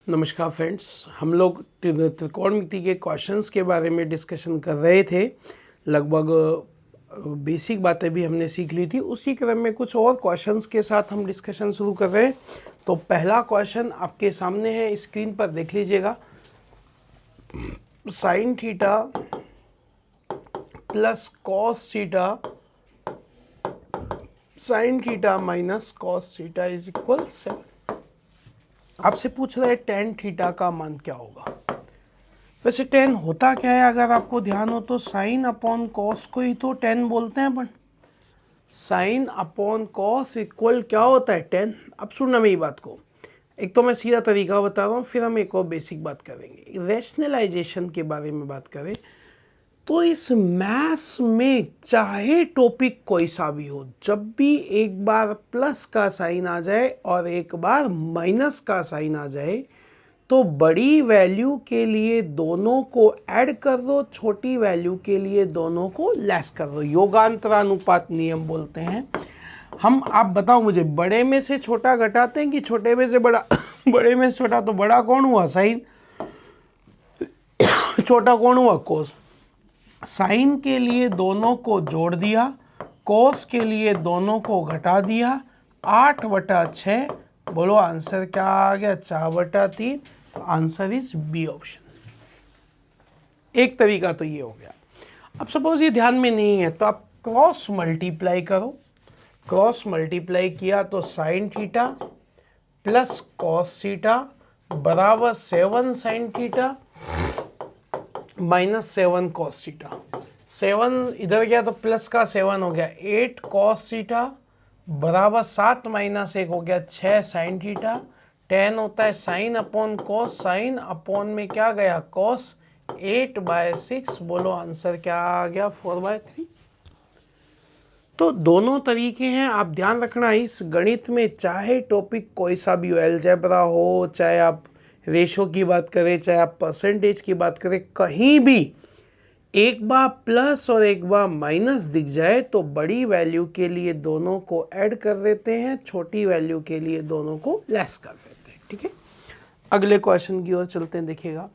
नमस्कार फ्रेंड्स, हम लोग त्रिकोणमिति के क्वेश्चंस के बारे में डिस्कशन कर रहे थे। लगभग बेसिक बातें भी हमने सीख ली थी। उसी क्रम में कुछ और क्वेश्चंस के साथ हम डिस्कशन शुरू कर रहे हैं। तो पहला क्वेश्चन आपके सामने है, स्क्रीन पर देख लीजिएगा। Sign theta plus cos theta sine theta minus cos theta is equal 7। आपसे पूछ रहे हैं टेन थीटा का मान क्या होगा। वैसे टेन होता क्या है, अगर आपको ध्यान हो तो साइन अपॉन कॉस को ही तो टेन बोलते हैं अपन। साइन अपॉन कॉस इक्वल क्या होता है, टेन। अब सुनना मेरी बात को, एक तो मैं सीधा तरीका बता रहा हूँ, फिर हम एक और बेसिक बात करेंगे। रैशनलाइजेशन के बारे में बात करें तो इस मैथ्स में चाहे टॉपिक कोई सा भी हो, जब भी एक बार प्लस का साइन आ जाए और एक बार माइनस का साइन आ जाए तो बड़ी वैल्यू के लिए दोनों को ऐड कर दो, छोटी वैल्यू के लिए दोनों को लेस कर दो। योगांतरानुपात नियम बोलते हैं हम। आप बताओ मुझे, बड़े में से छोटा घटाते हैं कि छोटे में से बड़ा? बड़े में से छोटा तो बड़ा कौन हुआ, साइन। छोटा कौन हुआ, कोस। साइन के लिए दोनों को जोड़ दिया, कोस के लिए दोनों को घटा दिया। 8/6, बोलो आंसर क्या आ गया, 4/3। तो आंसर इज बी ऑप्शन। एक तरीका तो ये हो गया। अब सपोज ये ध्यान में नहीं है तो आप क्रॉस मल्टीप्लाई करो। क्रॉस मल्टीप्लाई किया तो sign theta plus cos theta बराबर 7 sign theta minus 7 cos theta. 7 इधर गया तो प्लस का 7 हो गया 8 कॉस थीटा बराबर 7 माइनस 1 हो गया 6 साइन थीटा। 10 होता है sine upon cos, sine upon में क्या गया, कॉस। 8/6, बोलो आंसर क्या आ गया, 4/3। तो दोनों तरीके हैं। आप ध्यान रखना, इस गणित में चाहे टॉपिक कोई सा भी हो, अलजेब्रा हो, चाहे आप रेशो की बात करें, चाहे आप परसेंटेज की बात करें, कहीं भी एक बार प्लस और एक बार माइनस दिख जाए तो बड़ी वैल्यू के लिए दोनों को ऐड कर देते हैं, छोटी वैल्यू के लिए दोनों को लेस कर देते हैं। ठीक है, अगले क्वेश्चन की ओर चलते हैं। देखिएगा,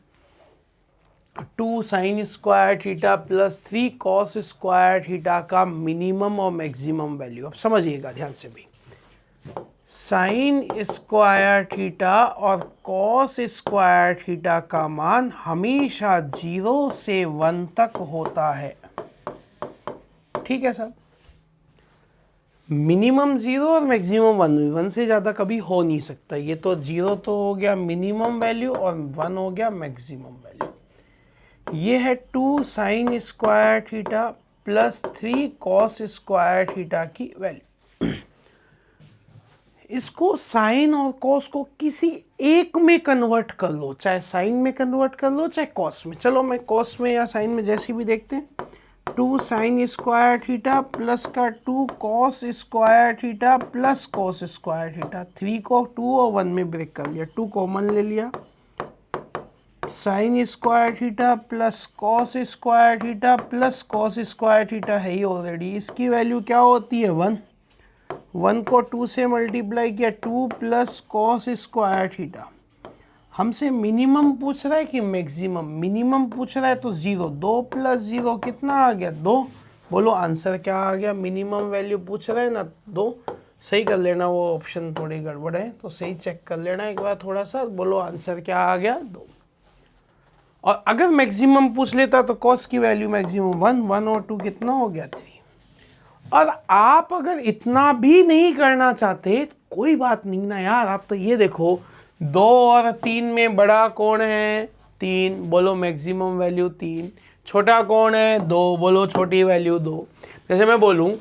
2 sine square theta plus 3 cos square theta का मिनिमम और मैक्सिमम वैल्यू। अब समझिएगा ध्यान से भी, साइन स्क्वायर थीटा और कॉस स्क्वायर थीटा का मान हमेशा 0 से 1 तक होता है। ठीक है सर, मिनिमम 0 और मैक्सिमम 1, 1 से ज़्यादा कभी हो नहीं सकता। ये तो 0 तो हो गया मिनिमम वैल्यू और 1 हो गया मैक्सिमम वैल्यू। ये है 2 sine square theta plus 3 cos square theta की वैल्यू। इसको साइन और कॉस को किसी एक में कन्वर्ट कर लो, चाहे साइन में कन्वर्ट कर लो चाहे कॉस में। चलो मैं कॉस में या साइन में जैसे भी देखते हैं। 2 साइन स्क्वायर थीटा प्लस का 2 cos square theta plus cos square theta. 3 को 2 और 1 में ब्रेक कर लिया, 2 कॉमन ले लिया। Sign square theta plus cos square theta plus cos square theta है ही ऑलरेडी। इसकी वैल्यू क्या होती है, 1। 1 को 2 से मल्टीप्लाई किया, 2 प्लस कॉस स्क्वायर थीटा। हमसे मिनिमम पूछ रहा है कि मैक्सिमम। मिनिमम पूछ रहा है तो 0। 2 प्लस 0 कितना आ गया, 2। बोलो आंसर क्या आ गया, मिनिमम वैल्यू पूछ रहा है ना, 2। सही कर लेना, वो ऑप्शन थोड़ी गड़बड़ है तो सही चेक कर लेना एक बार थोड़ा सा। बोलो आंसर क्या आ गया, 2। और अगर मैक्सिमम पूछ लेता तो कॉस की वैल्यू मैक्सिमम 1, 1 और 2 कितना हो गया, 3। और आप अगर इतना भी नहीं करना चाहते कोई बात नहीं ना यार, आप तो ये देखो 2 और 3 में बड़ा कौन है, 3। बोलो मैक्सिमम वैल्यू 3। छोटा कौन है, 2। बोलो छोटी वैल्यू 2। जैसे मैं बोलूं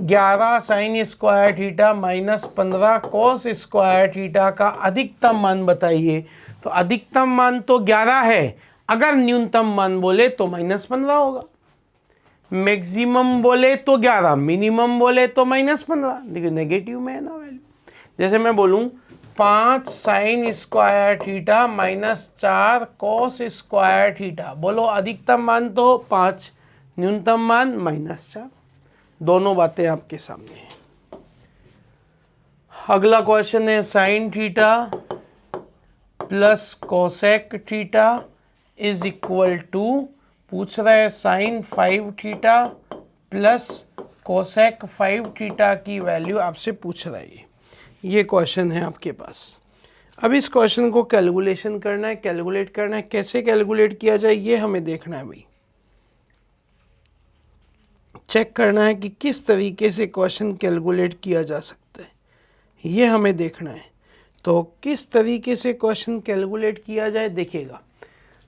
11 sign square theta minus 15 cos square theta का अधिकतम मान बताइए। तो अधिकतम मान तो 11 है, अगर न्यूनतम मान बोले तो -15 होगा। मैक्सिमम बोले तो 11, मिनिमम बोले तो -15। देखिए नेगेटिव में है ना वैल्यू। जैसे मैं बोलूं 5 sign square theta minus 4 cos square theta. बोलो अधिकतम मान तो 5, न्यूनतम मान -4। दोनों बातें आपके सामने हैं। अगला क्वेश्चन है sine theta plus cosec theta is equal to, पूछ रहा है sine 5 theta plus cosec 5 theta की वैल्यू आपसे पूछ रहा है। ये क्वेश्चन है आपके पास। अब इस क्वेश्चन को कैलकुलेशन करना है, कैलकुलेट करना है। कैसे कैलकुलेट किया जाए ये हमें देखना है भाई। चेक करना है कि किस तरीके से क्वेश्चन कैलकुलेट किया जा सकता है, ये हमें देखना है। तो किस तरीके से क्वेश्चन कैलकुलेट किया जाए देखिएगा।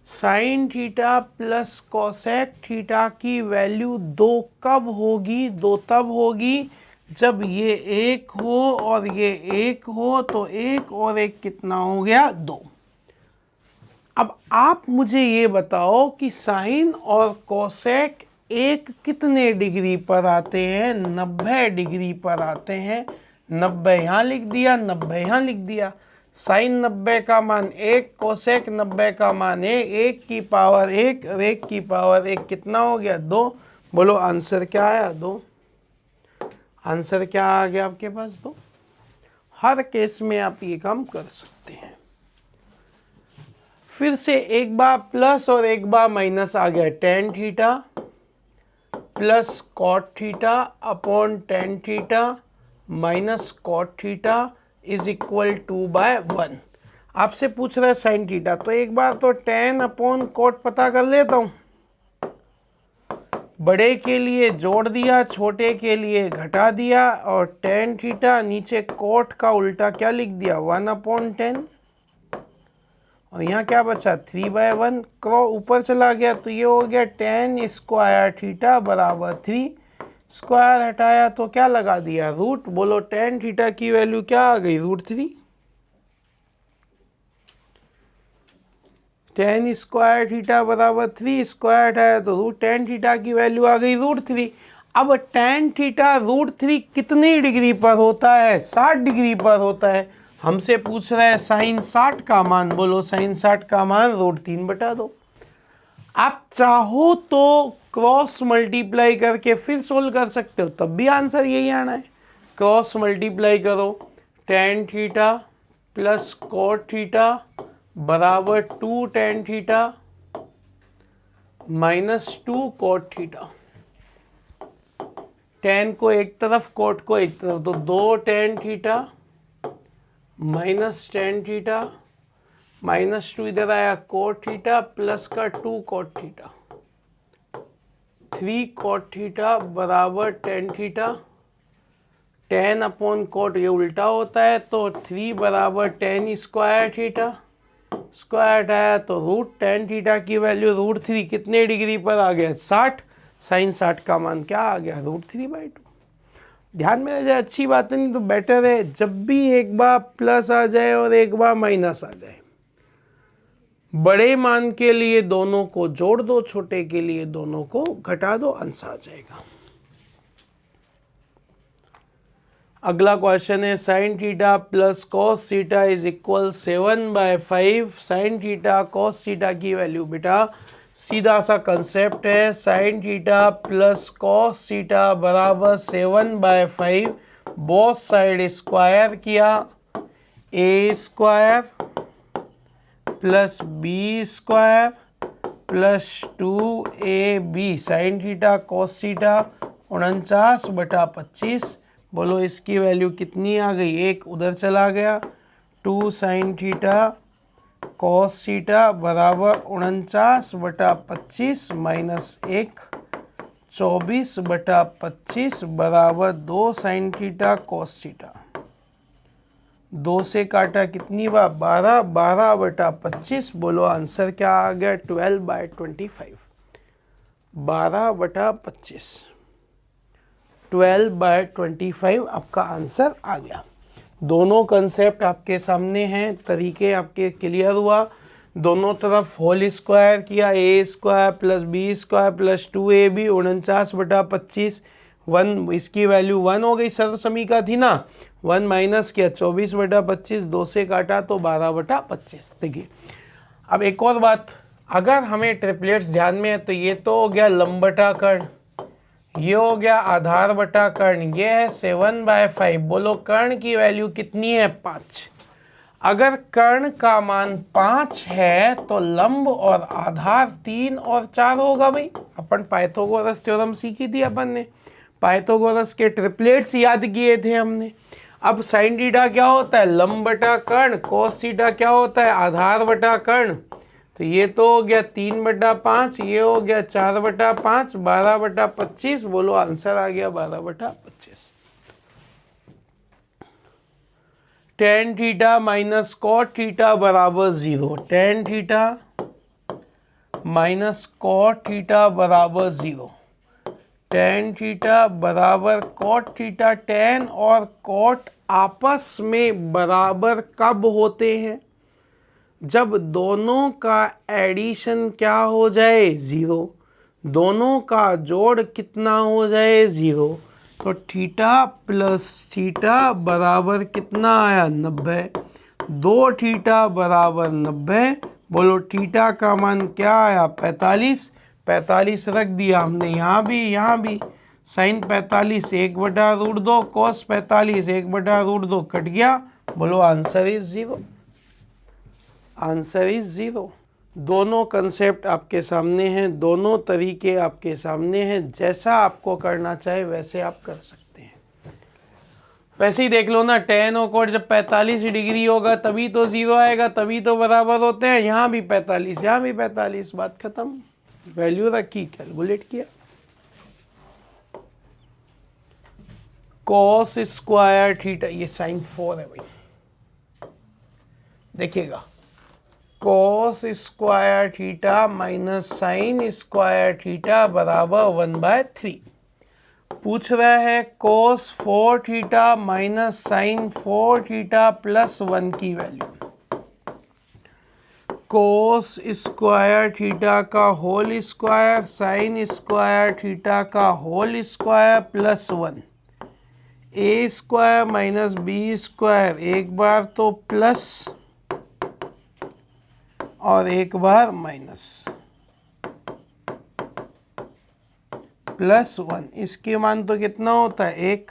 Sign theta plus cosec theta की वैल्यू 2 कब होगी? 2 तब होगी जब ये 1 हो और ये 1 हो, तो 1 और 1 कितना हो गया? 2। अब आप मुझे ये बताओ कि साइन और कोसेक एक कितने डिग्री पर आते हैं? 90 डिग्री पर आते हैं। 90 यहाँ लिख दिया, 90 यहाँ लिख दिया। साइन 90 का मान 1, कोसेक 90 का मान 1 की पावर 1 और 1 की पावर 1 कितना हो गया? 2। बोलो आंसर क्या आया? 2। आंसर क्या आ गया आपके पास? 2। हर केस में आप ये काम कर सकते हैं। फिर से एक बार प्लस और एक बार माइनस आ गया। Tan theta plus cot theta upon tan theta minus cot theta is equal 2/1। आपसे पूछ रहा है साइन थीटा, तो एक बार तो टेन अपॉन कॉट पता कर लेता हूँ। बड़े के लिए जोड़ दिया, छोटे के लिए घटा दिया, और टेन थीटा नीचे कॉट का उल्टा क्या लिख दिया? 1/10। और यहाँ क्या बचा? 3/1। क्रॉस ऊपर चला गया तो ये हो गया टेन स्क्वायर थीटा बराबर 3। स्क्वायर हटाया तो क्या लगा दिया? रूट। बोलो टेन थीटा की वैल्यू क्या आ गई? √3। टेन स्क्वायर थीटा बराबर 3, स्क्वायर हटाया तो √10 थीटा की वैल्यू आ गई √3। अब टेन थीटा √3 कितनी डिग्री पर होता है? 60 डिग्री पर होता है। हमसे पूछ रहा है साइन 60 का मान। बोलो साइन 60 का मान √3/2। आप चाहो तो क्रॉस मल्टीप्लाई करके फिर सोल्व कर सकते हो, तब भी आंसर यही आना है। क्रॉस मल्टीप्लाई करो, tan theta plus cot theta बराबर 2 tan theta minus 2 cot theta. Tan को एक तरफ, कॉट को एक तरफ, तो 2 tan theta minus tan theta minus 2 इधर आया कॉट थीटा प्लस का 2 कॉट थीटा। 3 कॉट थीटा बराबर tan theta. Tan upon cot ये उल्टा होता है, तो 3 बराबर टेन स्क्वायर थीटा। स्क्वायर हटाया तो √10 थीटा की वैल्यू √3 कितने डिग्री पर आ गया? 60। साइन 60 का मान क्या आ गया? √3/2। ध्यान में रह जाए, अच्छी बात नहीं तो बेटर है जब भी एक बार प्लस आ जाए और एक बार माइनस आ जाए, बड़े मान के लिए दोनों को जोड़ दो, छोटे के लिए दोनों को घटा दो, आंसर आ जाएगा। अगला क्वेश्चन है sine theta plus cos theta is equal 7/5। Sine theta cos theta की वैल्यू बेटा सीधा सा कंसेप्ट है, sine theta plus cos theta बराबर 7/5। बोथ साइड स्क्वायर किया, a square plus b square plus 2ab। Sine theta cos theta 49/25। बोलो इसकी value कितनी आ गई? एक उधर चला गया। 2 साइन थीटा कॉस थीटा बराबर 49/25 माइनस 1 24/25 बराबर 2 साइन थीटा कॉस थीटा। 2 से काटा कितनी बार? 12। 12/25। बोलो आंसर क्या आ गया? 12/25। 12/25 12/25 आपका आंसर आ गया। दोनों कंसेप्ट आपके सामने हैं, तरीके आपके क्लियर हुआ। दोनों तरफ होल स्क्वायर किया, a square plus b square plus 2ab 49/25। 1 इसकी वैल्यू 1 हो गई, सर्व समीका थी ना, 1 माइनस किया 24/25, 2 से काटा तो 12/25। देखिए अब एक और बात, अगर हमें ट्रिपलेट्स ध्यान में है तो ये तो हो गया लंब बटा कर्ण, ये हो गया आधार बटा कर्ण, ये है 7/5। बोलो कर्ण की वैल्यू कितनी है? 5। अगर कर्ण का मान 5 है तो लंब और आधार 3 और 4 होगा भाई। अपन पाइथागोरस थ्योरम सीखी थी अपन ने, पाइथागोरस के ट्रिपलेट्स याद किए थे हमने। अब साइन थीटा क्या होता है, लंब बटा कर्ण, कोस थीटा क्या होता है, आधार बटा कर्ण। तो ये तो हो गया 3/5, ये हो गया 4/5, 12/25। बोलो आंसर आ गया 12/25। Tan theta minus cot theta बराबर 0, tan theta minus cot theta बराबर 0, टेन थीटा बराबर कॉट थीटा। टेन और कॉट आपस में बराबर कब होते हैं, जब दोनों का एडिशन क्या हो जाए 0, दोनों का जोड़ कितना हो जाए 0। तो थीटा प्लस थीटा बराबर कितना आया 90, 2 थीटा बराबर 90। बोलो थीटा का मान क्या आया 45, 45 रख दिया हमने यहाँ भी साइन 45 1/√2, कॉस 45 1/√2 कट गया। बोलो आंसर इज 0, आंसर इज 0। दोनों कंसेप्ट आपके सामने हैं, दोनों तरीके आपके सामने हैं, जैसा आपको करना चाहे वैसे आप कर सकते हैं। वैसे ही देख लो ना, टेन और कोट जब 45 डिग्री होगा तभी तो 0 आएगा, तभी तो बराबर होते हैं। यहाँ भी 45, यहाँ भी 45, बात खत्म। वैल्यू रखी, कैलकुलेट किया। कॉस स्क्वायर थीटा, ये साइन 4 है भाई, देखिएगा, cos square theta minus sine square theta बराबर 1/3। पूछ रहा है cos 4 theta minus sine 4 theta plus 1 की वैल्यू। कॉस स्क्वायर थीटा का whole square sine square theta का whole square plus 1, A square minus B square, एक बार तो प्लस और एक बार माइनस, प्लस 1। इसके मान तो कितना होता है 1,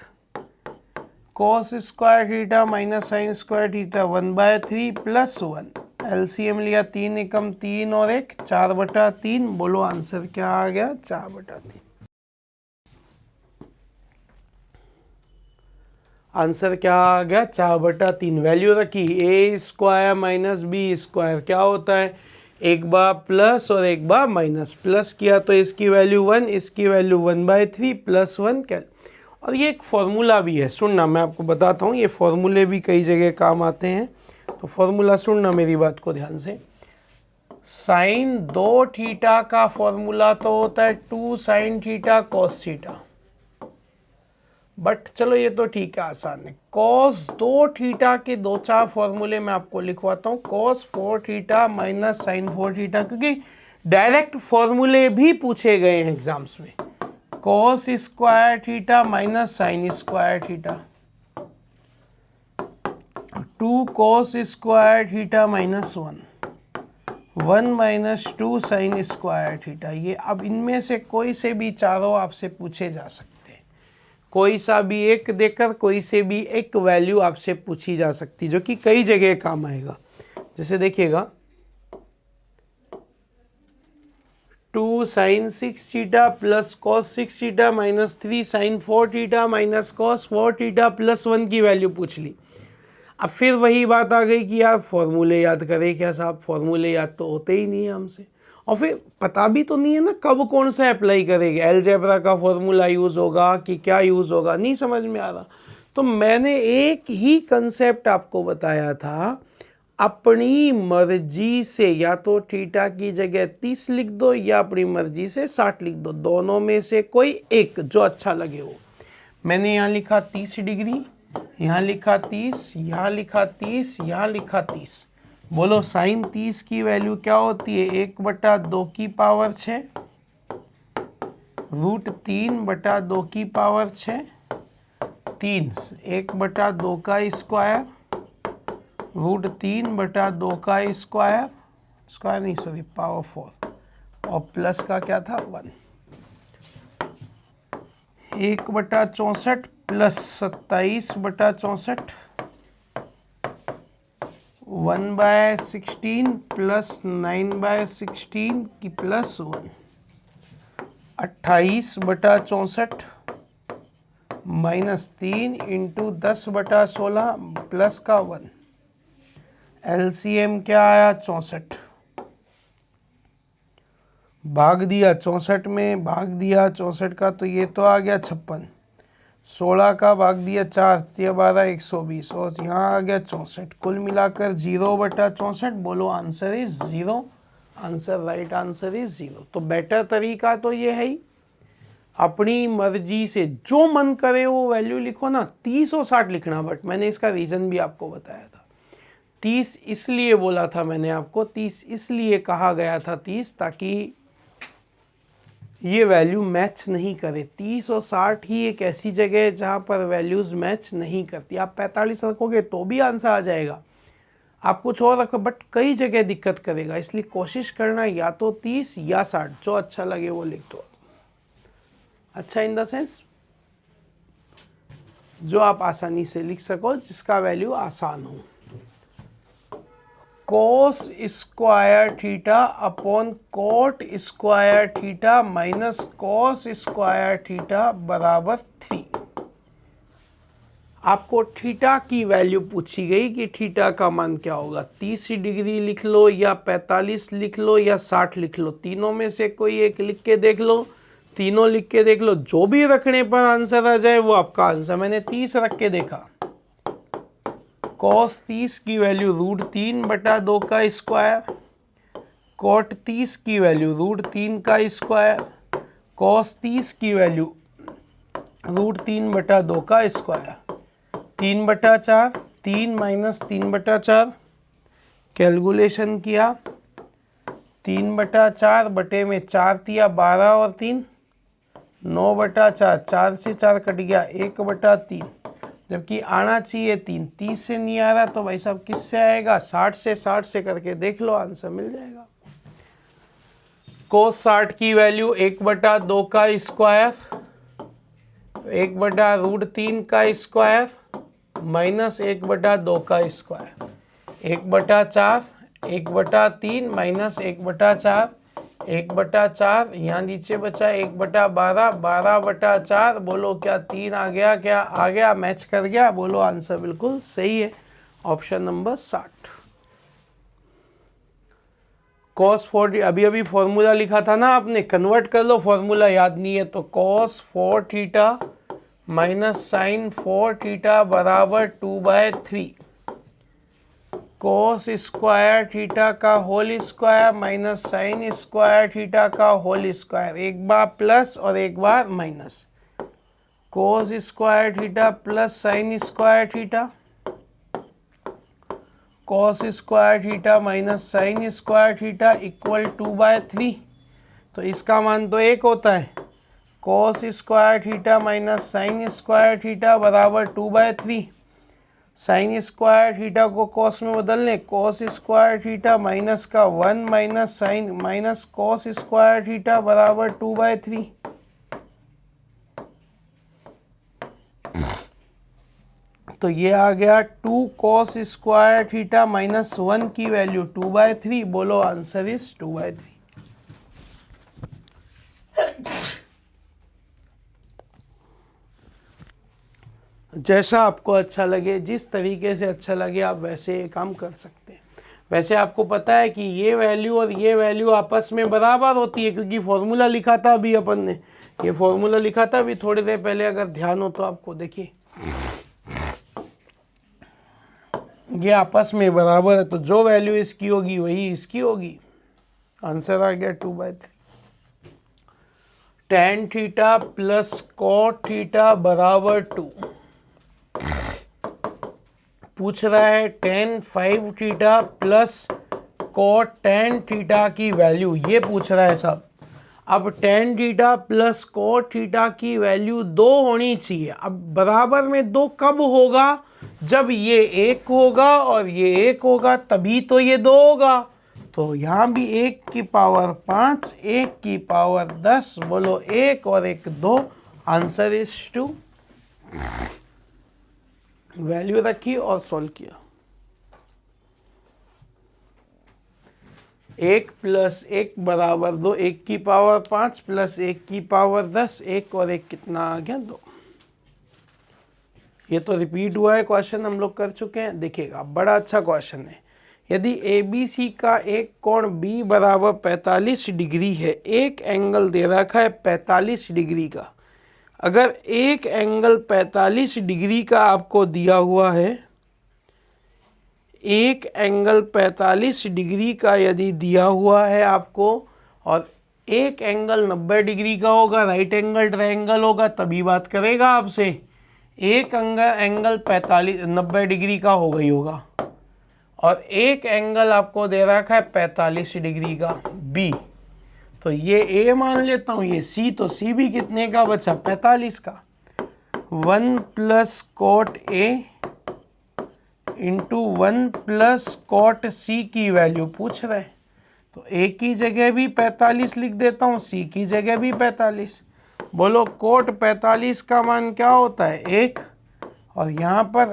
cos square theta minus sine square theta 1/3 plus 1, LCM लिया 3 एकम 3 और 1, 4/3। बोलो आंसर क्या आ गया 4/3। आंसर क्या आ गया 4/3। वैल्यू रखी, ए स्क्वायर माइनस बी स्क्वायर क्या होता है, एक बार प्लस और एक बार माइनस, प्लस किया तो इसकी वैल्यू 1, इसकी वैल्यू 1/3 प्लस 1 क्या। और ये एक फॉर्मूला भी है, सुनना मैं आपको बताता हूँ, ये फॉर्मूले भी कई जगह काम आते हैं, तो फॉर्मूला सुनना मेरी बात को ध्यान से। साइन 2 थीटा का फॉर्मूला तो होता है 2 sign theta cos theta, but चलो ये तो ठीक है, आसान है। कॉस 2 थीटा के 2-4 फॉर्मूले मैं आपको लिखवाता हूँ, cos 4 theta minus sine 4 theta, क्योंकि डायरेक्ट फॉर्मूले भी पूछे गए हैं एग्जाम्स में। Cos square theta minus sine square theta, 2 cos square theta minus 1, 1 minus 2 sine square theta. ये अब इनमें से कोई से भी चारों आपसे पूछे जा सकते हैं, कोई सा भी एक देकर कोई से भी एक वैल्यू आपसे पूछी जा सकती, जो कि कई जगह काम आएगा। जैसे देखिएगा 2 sine 6 theta plus cos 6 theta minus 3 sine 4 theta minus cos 4 theta plus 1 की वैल्यू पूछ ली। अब फिर वही बात आ गई कि यार फॉर्मूले याद करें क्या साहब, फॉर्मूले याद तो होते ही नहीं है हमसे, और फिर पता भी तो नहीं है ना कब कौन सा अप्लाई करेंगे, अलजेब्रा का फॉर्मूला यूज़ होगा कि क्या यूज़ होगा, नहीं समझ में आ रहा। तो मैंने एक ही कंसेप्ट आपको बताया था, अपनी मर्जी से या तो थीटा की जगह 30 लिख दो या अपनी मर्जी से 60 लिख दो, दोनों में से कोई एक जो अच्छा लगे हो। मैंने यहाँ लिखा 30 डिग्री, यहाँ लिखा 30, यहाँ लिखा 30, यहाँ लिखा 30। बोलो साइन 30 की वैल्यू क्या होती है 1/2 की पावर 6, √3/2 की पावर 6, 3 1/2 का स्क्वायर, √3/2 का स्क्वायर, स्क्वायर नहीं सॉरी पावर 4, और प्लस का क्या था 1, 1/64 प्लस 27/64, 1/16 प्लस 9/16 की प्लस 1, 28/64 -3 इंटू 10/16 प्लस का 1। एलसीएम क्या आया? 64। भाग दिया 64 में, भाग दिया 64 का तो ये तो आ गया 56। 16 का भाग दिया 4, 12 120 और यहाँ आ गया 64। कुल मिलाकर 0/64। बोलो answer is 0। Answer right answer is 0। तो बेटर तरीका तो ये है ही, अपनी मर्जी से जो मन करे वो वैल्यू लिखो ना। 30 और 60 लिखना, बट मैंने इसका रीज़न भी आपको बताया था। 30 इसलिए बोला था मैंने आपको, 30 इसलिए कहा गया था 30, ताकि ये वैल्यू मैच नहीं करे। 30 और 60 ही एक ऐसी जगह है जहाँ पर वैल्यूज़ मैच नहीं करती। आप 45 रखोगे तो भी आंसर आ जाएगा, आप कुछ और रखो बट कई जगह दिक्कत करेगा। इसलिए कोशिश करना या तो 30 या 60, जो अच्छा लगे वो लिख दो। अच्छा इन द सेंस जो आप आसानी से लिख सको, जिसका वैल्यू आसान हो। कोस square theta upon coat square theta minus cos square theta बराबर 3। आपको थीटा की वैल्यू पूछी गई कि थीटा का मान क्या होगा। 30 डिग्री लिख लो या 45 लिख लो या 60 लिख लो, तीनों में से कोई एक लिख के देख लो, तीनों लिख के देख लो, जो भी रखने पर आंसर आ जाए वो आपका आंसर। मैंने 30 रख के देखा, कॉस 30 की वैल्यू √3/2 का स्क्वायर, कॉट 30 की वैल्यू √3 का स्क्वायर, कॉस 30 की वैल्यू √3/2 का स्क्वायर, 3/4, 3 माइनस 3/4, कैलकुलेशन किया, 3/4 बटे में 4 दिया 12 और 3, 9/4, 4 से 4 कट गया 1/3, जबकि आना चाहिए 3। 30 से नहीं आ रहा तो भाई साहब किससे आएगा? 60 से करके देख लो, आंसर मिल जाएगा। कोस 60 की वैल्यू 1/2 का स्क्वायर, 1/√3 का स्क्वायर माइनस 1/2 का स्क्वायर, 1/4, 1/3 माइनस 1/4, 1/4, यहाँ नीचे बचा 1/12, 12/4। बोलो क्या 3 आ गया? क्या आ गया? मैच कर गया? बोलो आंसर बिल्कुल सही है, ऑप्शन नंबर 60। कॉस 4 अभी फॉर्मूला लिखा था ना आपने, कन्वर्ट कर लो, फॉर्मूला याद नहीं है तो cos 4 theta minus sine 4 theta बराबर 2/3, कोस स्क्वायर थीटा का whole square minus sine square theta का होल स्क्वायर, एक बार प्लस और एक बार minus, cos square theta plus sine square theta, cos square theta minus sine square theta equal 2/3। तो इसका मान तो 1 होता है, cos square theta minus sine square theta बराबर 2/3। साइन स्क्वायर थीटा को कॉस में बदल लें, कॉस स्क्वायर थीटा माइनस का 1 minus sine minus cos square theta बराबर 2/3। तो ये आ गया 2 कॉस स्क्वायर थीटा माइनस 1 की वैल्यू 2/3। बोलो आंसर इज 2/3। जैसा आपको अच्छा लगे, जिस तरीके से अच्छा लगे आप वैसे ये काम कर सकते हैं। वैसे आपको पता है कि ये वैल्यू और ये वैल्यू आपस में बराबर होती है, क्योंकि फॉर्मूला लिखा था अभी अपन ने, ये फॉर्मूला लिखा था अभी थोड़ी देर पहले, अगर ध्यान हो तो आपको देखिए ये आपस में बराबर है, तो जो वैल्यू इसकी होगी वही इसकी होगी। आंसर आ गया 2/3। tan theta plus cot theta बराबर 2। पूछ रहा है tan 5 theta plus cot tan theta की वैल्यू, ये पूछ रहा है साहब। अब tan theta plus cot theta की वैल्यू 2 होनी चाहिए। अब बराबर में 2 कब होगा? जब ये 1 होगा और ये 1 होगा, तभी तो ये 2 होगा। तो यहाँ भी 1 की पावर 5, 1 की पावर 10, बोलो 1 और 1 2, आंसर इज 2। वैल्यू रखी और सॉल्व किया। 1 प्लस 1 बराबर 2, 1 की पावर 5 प्लस 1 की पावर 10, 1 और 1 कितना आ गया 2। ये तो रिपीट हुआ है क्वेश्चन, हम लोग कर चुके हैं। देखिएगा बड़ा अच्छा क्वेश्चन है। यदि ABC का एक कोण B बराबर 45 डिग्री है, एक एंगल दे रखा है 45 डिग्री का। अगर एक एंगल 45 डिग्री का आपको दिया हुआ है, एक एंगल 45 डिग्री का यदि दिया हुआ है आपको, और एक एंगल 90 डिग्री का होगा, राइट एंगल ट्रायंगल होगा, तभी बात करेगा आपसे। एक एंगल 90 डिग्री का हो गई होगा, और एक एंगल आपको दे रखा है 45 डिग्री का B, तो ये A मान लेता हूँ, ये C, तो C भी कितने का बचा 45 का। 1 plus coat A into 1 plus coat C की वैल्यू पूछ रहे हैं, तो A की जगह भी 45 लिख देता हूँ, C की जगह भी 45। बोलो कोट 45 का मान क्या होता है 1, और यहाँ पर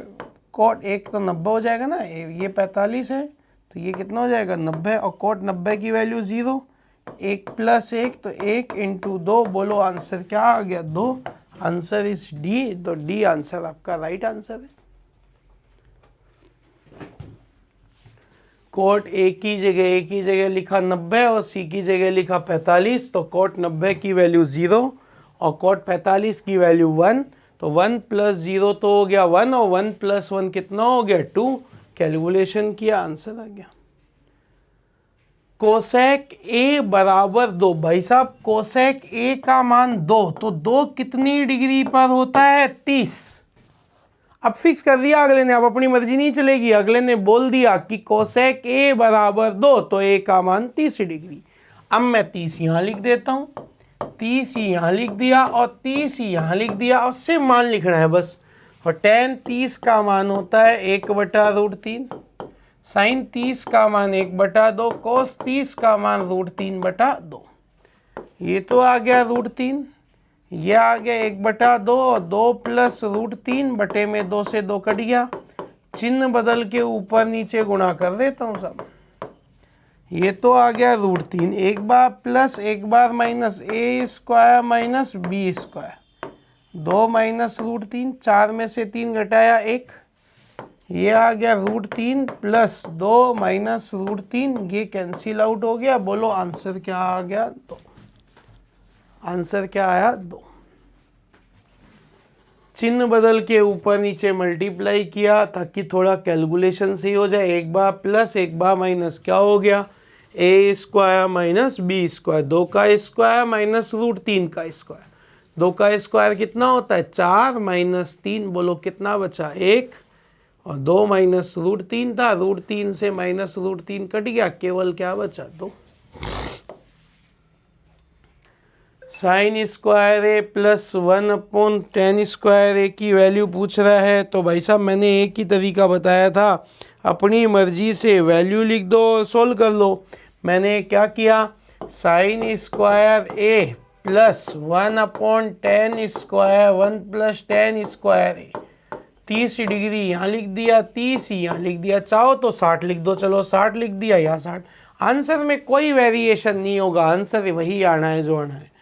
कोट 1 तो 90 हो जाएगा ना, ये 45 है तो ये कितना हो जाएगा 90, और कोट 90 की वैल्यू 0, 1 प्लस 1 तो 1 इंटू 2। बोलो आंसर क्या आ गया 2। आंसर इज डी, तो डी आंसर आपका राइट आंसर है। कोट A की जगह लिखा 90 और C की जगह लिखा 45, तो कोट 90 की वैल्यू 0 और कोट 45 की वैल्यू 1, तो 1 प्लस 0 तो हो गया 1, और 1 प्लस 1 कितना हो गया 2। कैलकुलेशन किया, आंसर आ गया। कोसेक A बराबर 2। भाई साहब कोसेक A का मान 2, तो 2 कितनी डिग्री पर होता है 30। अब फिक्स कर दिया अगले ने, अब अपनी मर्जी नहीं चलेगी। अगले ने बोल दिया कि कोसेक A बराबर 2, तो A का मान 30 डिग्री। अब मैं 30 यहाँ लिख देता हूँ, 30 यहाँ लिख दिया और 30 यहाँ लिख दिया, और सिर्फ मान लिखना है बस। और tan 30 का मान होता है 1/√3, साइन 30 का मान 1/2, कोस 30 का मान √3/2। ये तो आ गया √3, ये आ गया 1/2, और 2 प्लस √3 बटे में 2 से 2 कट गया, चिन्ह बदल के ऊपर नीचे गुणा कर देता हूँ सब। ये तो आ गया √3, एक बार प्लस एक बार minus, a² minus b², 2 minus √3, 4 में से 3 घटाया 1, ये आ गया √3 प्लस 2 माइनस √3, ये कैंसिल आउट हो गया। बोलो आंसर क्या आ गया 2। आंसर क्या आया 2। चिन्ह बदल के ऊपर नीचे मल्टीप्लाई किया ताकि थोड़ा कैलकुलेशन सही हो जाए। एक बार प्लस एक बार माइनस, क्या हो गया a² माइनस b², 2 का स्क्वायर माइनस √3 का स्क्वायर, 2 का स्क्वायर कितना होता है 4 माइनस 3, बोलो कितना बचा 1, और 2 माइनस √3 था, √3 से माइनस √3 कट गया, केवल क्या बचा 2। साइन स्क्वायर ए प्लस 1/tan² ए की वैल्यू पूछ रहा है, तो भाई साहब मैंने एक ही तरीका बताया था, अपनी मर्जी से वैल्यू लिख दो और सोल्व कर लो। मैंने क्या किया, साइन स्क्वायर ए प्लस 1/tan², 1 प्लस tan² ए, 30 डिग्री यहाँ लिख दिया, 30 यहाँ लिख दिया, चाहो तो 60 लिख दो, चलो 60 लिख दिया, यहाँ 60। आंसर में कोई वेरिएशन नहीं होगा, आंसर वही आना है जो आना है।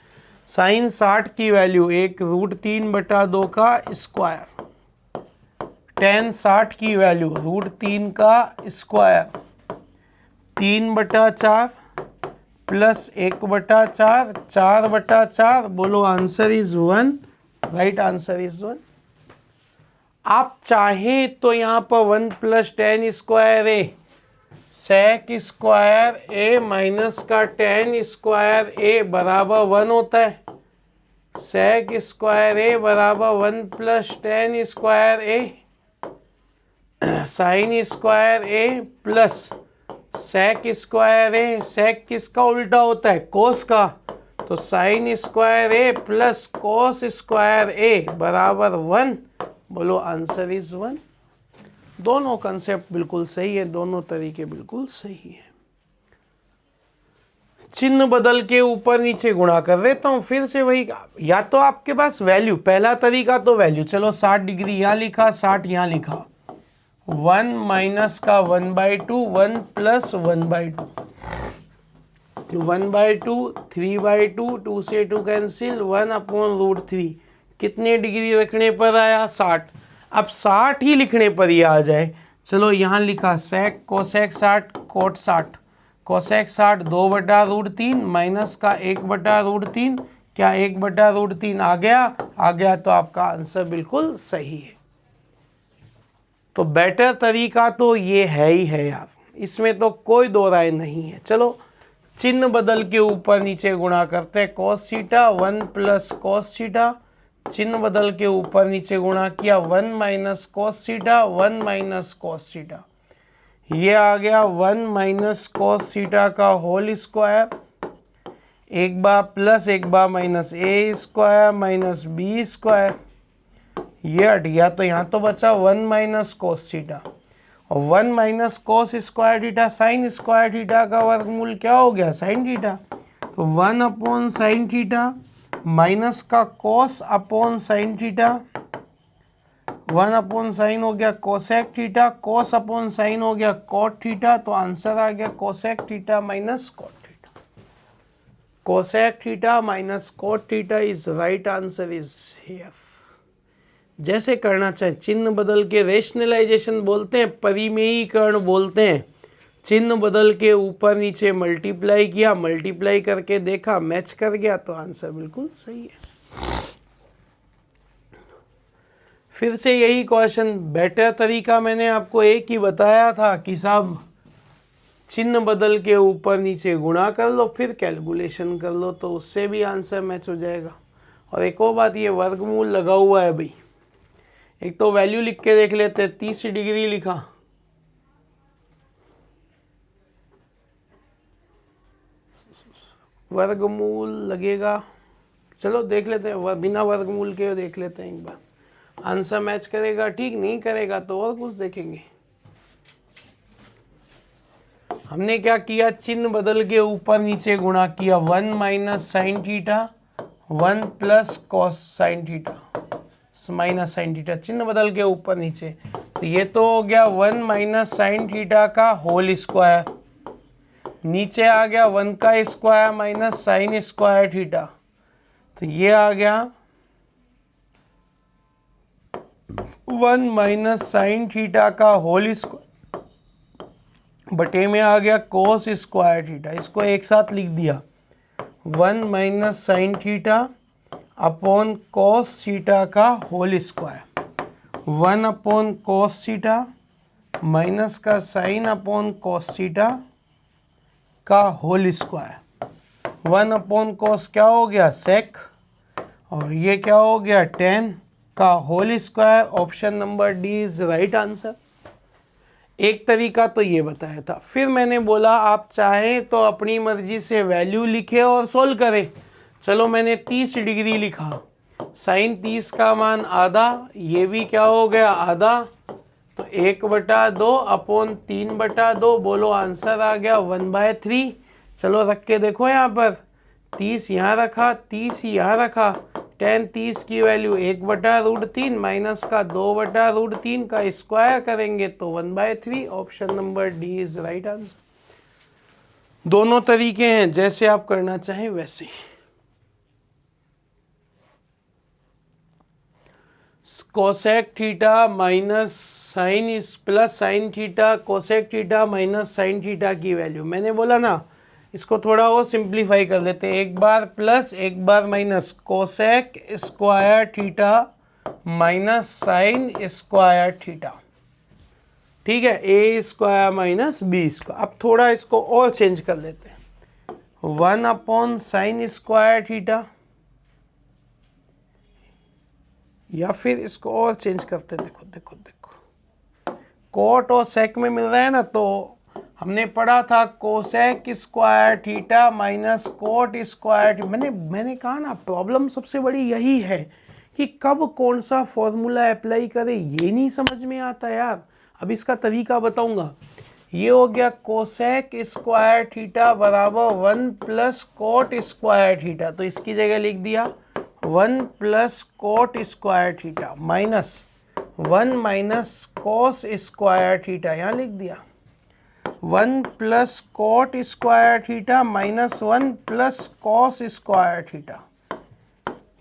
साइन 60 की वैल्यू 1 √3/2 का स्क्वायर, tan 60 की वैल्यू √3 का स्क्वायर, 3/4 प्लस 1/4, 4/4। बोलो answer is 1, right answer is 1। आप चाहें तो यहाँ पर 1 प्लस tan² ए, sec² ए माइनस का tan² ए बराबर 1 होता है, sec² ए बराबर 1 प्लस tan² ए, sin² ए प्लस sec² ए, sec किसका उल्टा होता है cos का, तो sin² ए प्लस cos² ए बराबर 1। बोलो आंसर इज 1। दोनों कंसेप्ट बिल्कुल सही है, दोनों तरीके बिल्कुल सही है। चिन्ह बदल के ऊपर नीचे गुणा कर देता हूँ फिर से वही, या तो आपके पास वैल्यू, पहला तरीका तो वैल्यू, चलो 60 डिग्री यहाँ लिखा, 60 यहाँ लिखा, 1 माइनस का 1/2, 1 प्लस 1/2, 1/2, 3/2, 2 से 2 कैंसिल, 1/√3। कितने डिग्री रखने पर आया? 60। अब 60 ही लिखने पर ही आ जाए। चलो यहाँ लिखा sec cosec 60 cot 60। Cosec 60 2/√3 minus का 1/√3। क्या 1/√3 आ गया? आ गया, तो आपका आंसर बिल्कुल सही है। तो बेटर तरीका तो ये है ही है यार, इसमें तो कोई दो राय नहीं है। चलो चिन्ह बदल के ऊपर नीचे गुणा करते हैं। Cos theta 1 plus cos theta, चिन्ह बदल के ऊपर नीचे गुणा किया 1 minus cos theta, 1 minus cos theta. ये आ गया 1 माइनस कॉस थीटा का होल स्क्वायर, एक बार प्लस एक बार माइनस ए स्क्वायर माइनस बी स्क्वायर। ये हट गया, तो यहाँ तो बचा 1 माइनस कॉस थीटा, और 1 minus cos square theta sine square theta का वर्गमूल क्या हो गया? Sine theta. तो 1 अपॉन साइन थीटा माइनस का cos upon sine theta, 1 upon sine हो गया cosec theta, cos upon sine हो गया कॉट थीटा। तो आंसर आ गया cosec theta minus cot theta. Cosec theta minus cot theta is right answer is here. जैसे करना चाहे, चिन्ह बदल के रेशनलाइजेशन बोलते हैं, परिमेयीकरण बोलते हैं। चिन्ह बदल के ऊपर नीचे मल्टीप्लाई किया, मल्टीप्लाई करके देखा मैच कर गया, तो आंसर बिल्कुल सही है। फिर से यही क्वेश्चन, बेटर तरीका मैंने आपको एक ही बताया था कि साहब चिन्ह बदल के ऊपर नीचे गुणा कर लो, फिर कैलकुलेशन कर लो, तो उससे भी आंसर मैच हो जाएगा। और एक और बात, ये वर्गमूल लगा हुआ है भाई, एक तो वैल्यू लिख के देख लेते हैं। 30 डिग्री लिखा, वर्गमूल लगेगा, चलो देख लेते हैं, बिना वर्गमूल के देख लेते हैं एक बार। आंसर मैच करेगा, ठीक नहीं करेगा तो और कुछ देखेंगे। हमने क्या किया, चिन्ह बदल के ऊपर नीचे गुणा किया, 1 minus sine theta 1 plus cos sine theta minus sine theta, चिन्ह बदल के ऊपर नीचे। तो ये तो हो गया 1 माइनस साइन थीटा का होल स्क्वायर, नीचे आ गया 1 का square minus sine square theta. तो ये आ गया 1 माइनस साइन थीटा का होल स्क्वायर बटे में आ गया कोस स्क्वायर थीटा। इसको एक साथ लिख दिया, 1 minus sine theta upon cos theta का whole square, 1 upon cos theta minus का साइन अपॉन कोस थीटा का होल स्क्वायर। 1 अपॉन कोस क्या हो गया? सेक, और ये क्या हो गया? 10 का whole square. Option number D is right answer. एक तरीका तो ये बताया था। फिर मैंने बोला आप चाहें तो अपनी मर्जी से वैल्यू लिखे और सोल्व करें। चलो मैंने 30 डिग्री लिखा, साइन 30 का मान आधा, ये भी क्या हो गया? आधा। तो 1/2 अपॉन 3/2, बोलो आंसर आ गया 1/3। चलो रख के देखो यहाँ पर, 30 यहाँ रखा, 30 यहाँ रखा, 10 30 की वैल्यू 1/√3 माइनस का 2/√3 का स्क्वायर करेंगे तो 1/3। Option number D is right answer. दोनों तरीके हैं, जैसे आप करना चाहें वैसे। Cosec theta minus sine plus sine theta, cosec theta minus sine theta की वैल्यू मैंने बोला ना, इसको थोड़ा और सिंप्लीफाई कर लेते हैं। एक बार प्लस एक बार minus, cosec square theta minus sine square theta, ठीक है, a square minus B square. अब थोड़ा इसको और चेंज कर लेते हैं, 1 अपॉन साइन स्क्वायर थीटा, या फिर इसको और चेंज करते हैं। देखो देखो देखो, कोट और सेक में मिल रहा है ना, तो हमने पढ़ा था cosec square theta minus cot square. मैंने कहा ना, प्रॉब्लम सबसे बड़ी यही है कि कब कौन सा फॉर्मूला अप्लाई करें, ये नहीं समझ में आता यार। अब इसका तरीका बताऊंगा। ये हो गया कोसेक स्क्वायर थीटा बराबर 1 प्लस कोट स्क्वायर थीटा, तो इसकी जगह लिख दिया 1 plus cot square theta minus 1 minus cos square theta, यहाँ लिख दिया। 1 plus cot square theta minus 1 plus cos square theta,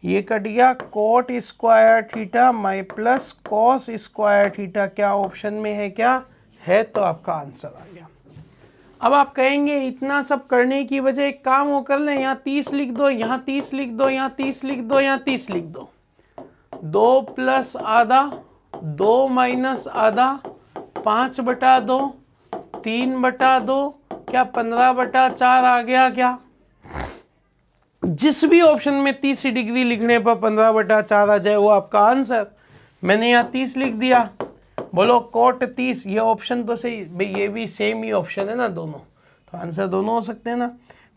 ये कट गया कॉट स्क्वायर थीटा माइ प्लस कॉस स्क्वायर थीटा, क्या ऑप्शन में है, क्या है, तो आपका आंसर आ गया। अब आप कहेंगे इतना सब करने की वजह एक काम वो कर लें, यहाँ 30 लिख दो, यहाँ 30 लिख दो, यहाँ 30 लिख दो, यहाँ 30 लिख दो, 2 प्लस आधा, 2 माइनस आधा, 5/2, 3/2, क्या 15/4 आ गया क्या? जिस भी ऑप्शन में 30 डिग्री लिखने पर 15/4 आ जाए वो आपका आंसर। मैंने यहाँ 30 लिख दिया, बोलो कोट 30, ये ऑप्शन तो सही भाई, ये भी सेम ही ऑप्शन है ना दोनों, तो आंसर दोनों हो सकते हैं ना।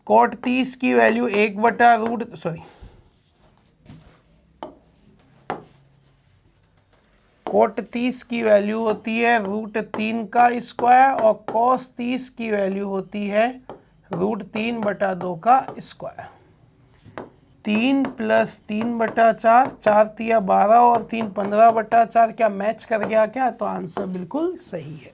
कोट 30 की वैल्यू 1/√, सॉरी, कोट 30 की वैल्यू होती है √3 का स्क्वायर और कॉस 30 की वैल्यू होती है √3/2 का स्क्वायर। 3 + 3/4, 4 तिया 12 और 3 15/4, क्या मैच कर गया क्या? तो आंसर बिल्कुल सही है।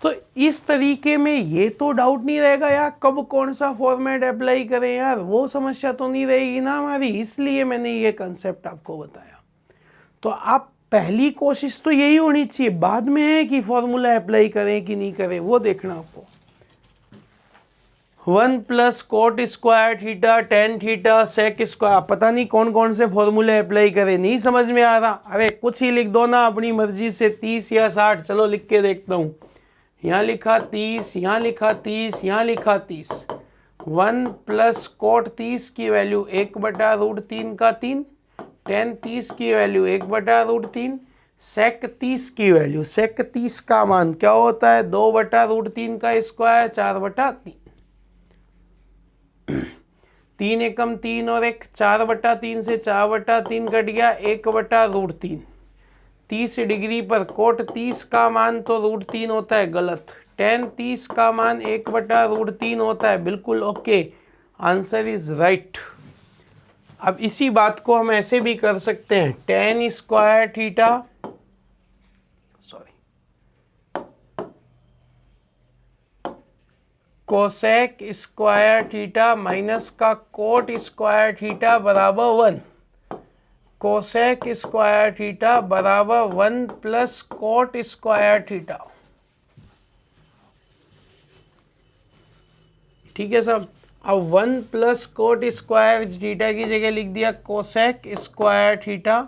तो इस तरीके में ये तो डाउट नहीं रहेगा यार कब कौन सा फॉर्मेट अप्लाई करें यार, वो समस्या तो नहीं रहेगी ना हमारी, इसलिए मैंने ये कंसेप्ट आपको बताया। तो आप पहली कोशिश तो यही होनी चाहिए, बाद में है कि फॉर्मूला अप्लाई करें कि नहीं करें वो देखना आपको। 1 plus cot square theta tan theta sec square, पता नहीं कौन कौन से फॉर्मूले अप्लाई करें, नहीं समझ में आ रहा, अरे कुछ ही लिख दो ना अपनी मर्जी से, 30 या 60, चलो लिख के देखता हूँ। यहाँ लिखा 30, यहाँ लिखा 30, यहाँ लिखा 30। 1 प्लस कोट 30 की वैल्यू 1/√3 का 3, टेन 30 की वैल्यू 1/√3, सेक 30 की वैल्यू, सेक 30 का मान क्या होता है 2/√3 का स्क्वायर 4/3। 3 एकम 3 और 1, 4/3 से 4/3 कट गया 1/√3। 30 डिग्री पर कोट 30 का मान तो √3 होता है, गलत। टेन 30 का मान 1/√3 होता है, बिल्कुल ओके, आंसर इज राइट। अब इसी बात को हम ऐसे भी कर सकते हैं, ten square theta, sorry, cosec square theta minus का कोट स्क्वायर थीटा बराबर 1, कोसेक स्क्वायर थीटा बराबर 1 प्लस कोट स्क्वायर थीटा। ठीक है साहब, अब 1 प्लस कोट स्क्वायर थीटा की जगह लिख दिया cosec square theta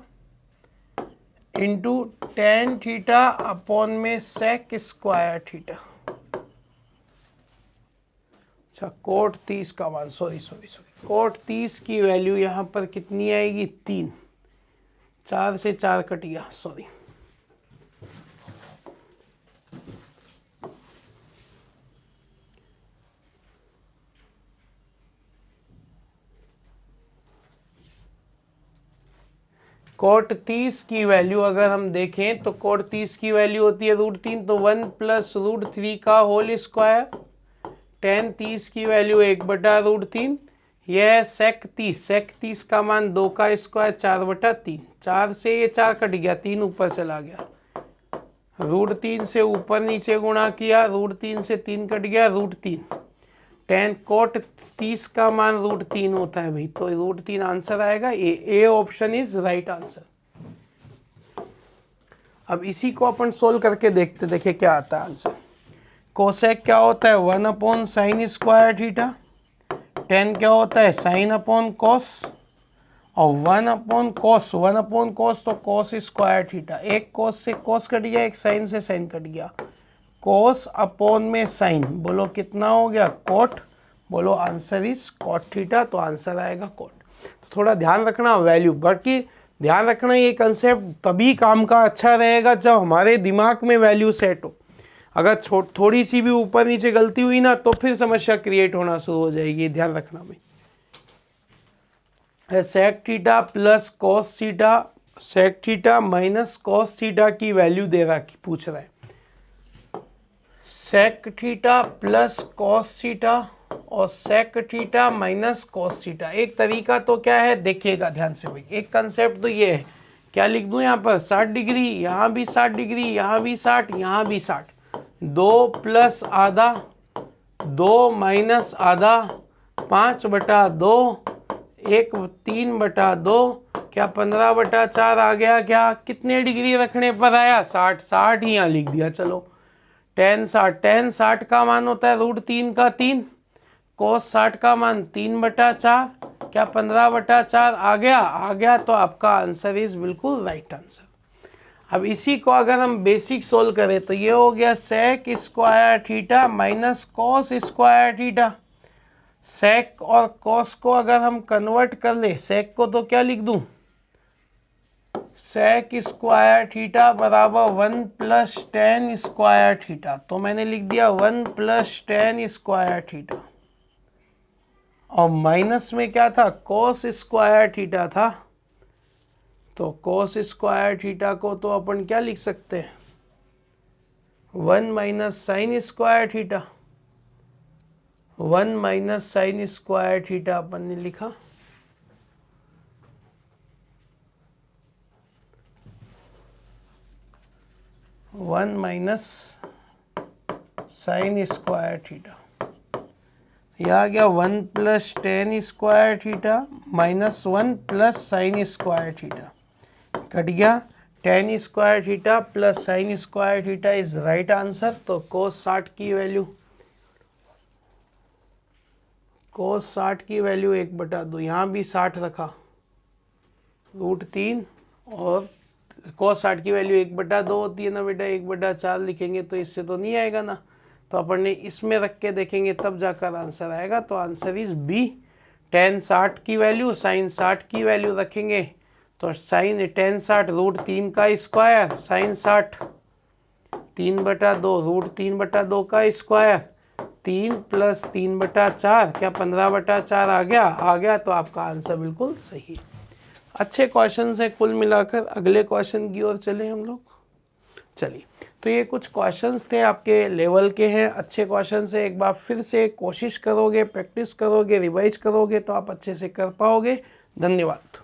into tan theta upon में सेक स्क्वायर थीटा। अच्छा, कोट 30 का मान, सॉरी, कोट 30 की वैल्यू यहाँ पर कितनी आएगी 3, 4 से 4 कट गया, सॉरी। कोट 30 की वैल्यू अगर हम देखें तो कोट 30 की वैल्यू होती है √3, तो 1 प्लस √3 का होल स्क्वायर, टेन 30 की वैल्यू 1/√3, यह है सेक 30, सेक 30 का मान 2 का स्क्वायर 4/3, 4 से ये 4 कट गया, 3 ऊपर चला गया, √3 से ऊपर नीचे गुणा किया, √3 से 3 कट गया, √3, टेन कोट 30 का मान √3 होता है भाई, तो √3 आंसर आएगा, A option is right answer. अब इसी को अपन सोल्व करके देखते, देखे क्या आता है आंसर। कोसेक क्या होता है 1/sin स्क्वायर थीटा, टेन क्या होता है sin अपॉन कॉस, और 1/cos, 1/cos तो cos स्क्वायर थीटा, एक cos से cos कट गया, एक sin से sin कट गया, cos अपॉन में sin, बोलो कितना हो गया cot, बोलो आंसर इज cot थीटा, तो आंसर आएगा cot। तो थोड़ा ध्यान रखना वैल्यू, बाकी ध्यान रखना ये कंसेप्ट तभी काम का अच्छा रहेगा जब हमारे दिमाग में वैल्यू सेट हो। अगर थोड़ी सी भी ऊपर नीचे गलती हुई ना तो फिर समस्या क्रिएट होना शुरू हो जाएगी, ध्यान रखना भाई। Sec theta plus cos theta, sec theta minus cos theta की वैल्यू दे रहा, पूछ रहा है sec theta plus cos theta और sec theta minus cos theta. एक तरीका तो क्या है देखिएगा ध्यान से भाई, एक कंसेप्ट तो ये है, क्या लिख दूं यहाँ पर 60 डिग्री, यहाँ भी 60 डिग्री, यहाँ भी 60, यहाँ भी 60, 2 प्लस आधा, 2 माइनस आधा, 5/2, 1 3/2, क्या 15/4 आ गया क्या? कितने डिग्री रखने पर आया? 60, 60 ही यहाँ लिख दिया। चलो tan 60 का मान होता है √3 का 3, cos 60 का मान 3/4, क्या 15/4 आ गया? आ गया, तो आपका आंसर इज बिल्कुल राइट आंसर। अब इसी को अगर हम बेसिक सोल्व करें तो ये हो गया sec square theta minus cos square theta. sec और cos को अगर हम कन्वर्ट कर ले, sec को तो क्या लिख दूं? sec स्क्वायर थीटा बराबर 1 प्लस tan स्क्वायर थीटा। तो मैंने लिख दिया 1 प्लस tan स्क्वायर थीटा, और माइनस में क्या था? cos स्क्वायर थीटा था। तो cos स्क्वायर थीटा को तो अपन क्या लिख सकते हैं? 1 minus sine square theta, 1 minus sine square theta अपन ने लिखा। One minus sine square theta, यह आ गया 1 plus tan square theta minus 1 plus sine square theta, cut गया। tan square theta plus sine square theta is right answer. तो cos 60 की value, cos 60 की वैल्यू 1/2, यहाँ भी 60 रखा, √3, और cos 60 की वैल्यू 1/2 होती है ना बेटा, 1/4 लिखेंगे तो इससे तो नहीं आएगा ना, तो अपन ने इसमें रख के देखेंगे तब जाकर आंसर आएगा। तो आंसर इज बी। tan 60 की वैल्यू sin 60 की वैल्यू रखेंगे तो sin tan 60 √3 का स्क्वायर, sin 60 3/2 √3/2 का स्क्वायर, 3 प्लस 3/4, क्या 15/4 आ गया? आ गया, तो आपका आंसर बिल्कुल सही है। अच्छे क्वेश्चन है कुल मिलाकर। अगले क्वेश्चन की ओर चले हम लोग। चलिए, तो ये कुछ क्वेश्चंस थे, आपके लेवल के हैं, अच्छे क्वेश्चंस है। एक बार फिर से कोशिश करोगे, प्रैक्टिस करोगे, रिवाइज करोगे तो आप अच्छे से कर पाओगे। धन्यवाद।